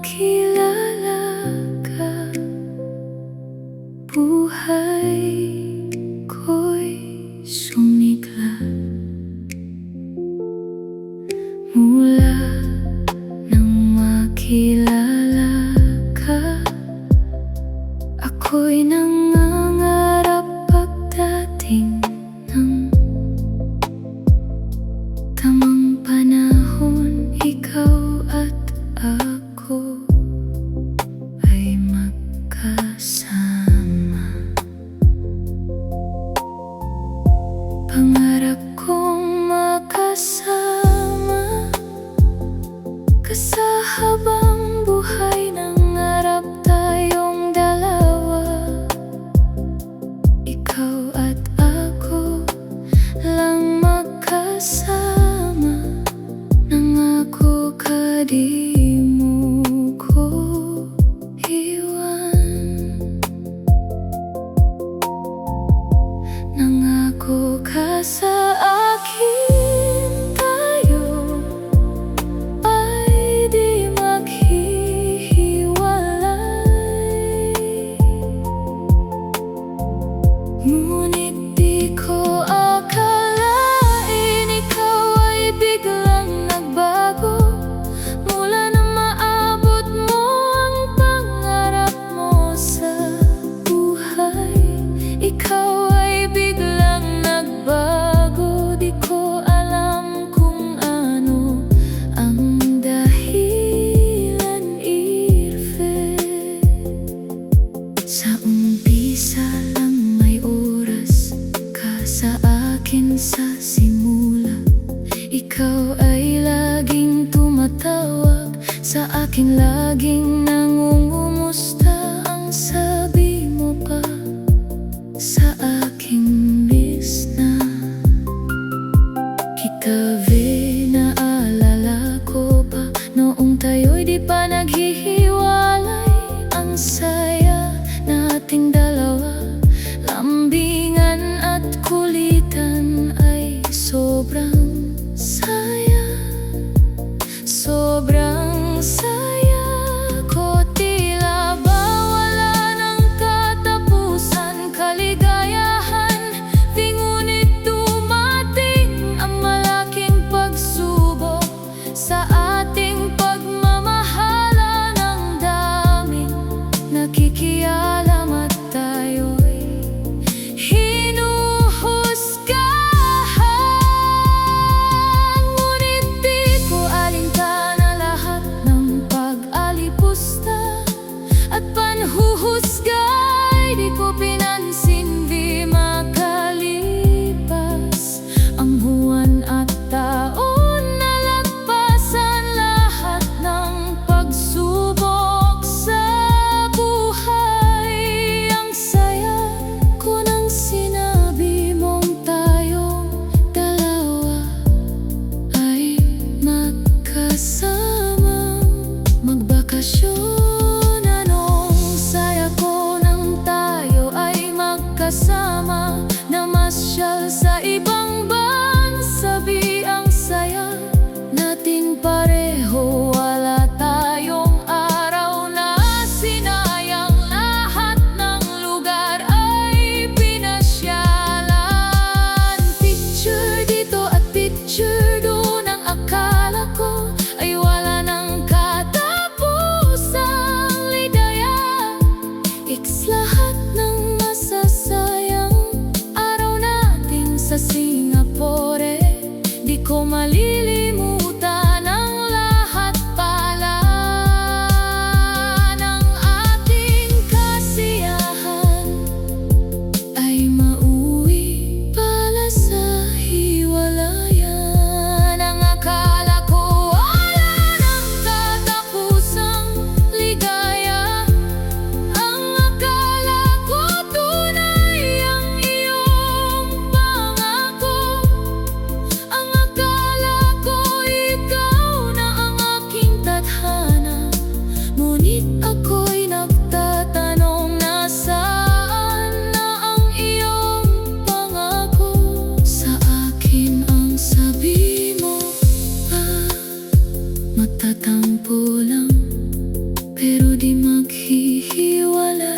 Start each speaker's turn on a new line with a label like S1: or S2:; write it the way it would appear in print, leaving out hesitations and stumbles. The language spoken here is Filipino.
S1: makilala ka, buhay ko'y sumigla. Mula nang makilala ka, ako'y nangangarap pagdating ng tamang panahon. Ikaw at ako ay magkasama. Pangarap kong makasama ka sa habang buhay. Nangarap tayong dalawa, ikaw at ako lang magkasama. Nangako ka di mo ko iwan, nangako ka sa akin, tayo ay di maghihiwalay. Ngunit di ko akalain ikaw ay biglang nagbago. Mula nang maabot mo ang pangarap mo sa buhay, ikaw ay biglang nagbago. Di ko alam kung ano ang dahilan, Irfe. Sa umpisa lang may oras ka sa akin sa simula. Ikaw ay laging tumatawag sa akin, laging nangungumusta. Ang sabi mo pa sa aking miss na kita, naalala ko pa noong tayo'y di pa naghihiwalay. Ang saya nating dalawa, lambingan at kulitan ay sobrang saya. Sobrang saya ko, tila ba wala ng katapusan. Kaligayahan, di ngunit dumating ang malaking pagsubok sa ating pagmamahala. Ng daming nakikialam at tayo'y hinuhusgahan. Ngunit di ko alintana lahat ng pag-alipusta at panhuhusgay. Di ko pinansin, di makalipas ang buwan at taon. Nalagpasan lahat ng pagsubok sa buhay. Ang saya ko nang sinabi mong tayong dalawa ay magkasamang magbakasyon. Anong saya ko nang tayo ay magkasama, namasyal sa ibang bansa. Ang saya nating pareho, wala tayong araw na sinayang. Lahat ng lugar ay pinasyalan. Picture dito at picture doon, ang akala ko ay wala ng katapusang ligaya. It's lahat ng masasayang araw natin sa Singapore. Di ko malilimutan ang lahat pala ng ating kasiyahan. Ay mauwi pala sa hiwalayan. Ang akala ko wala ng katapusang ligaya. Ang akala ko tunay ang iyong pangako. Ang akala ko ikaw na ang aking tadhana. Ngunit ako'y nagtatanong, nasaan na ang iyong pangako? Sa akin ang sabi mo pa, matatampo lang pero di maghihiwalay.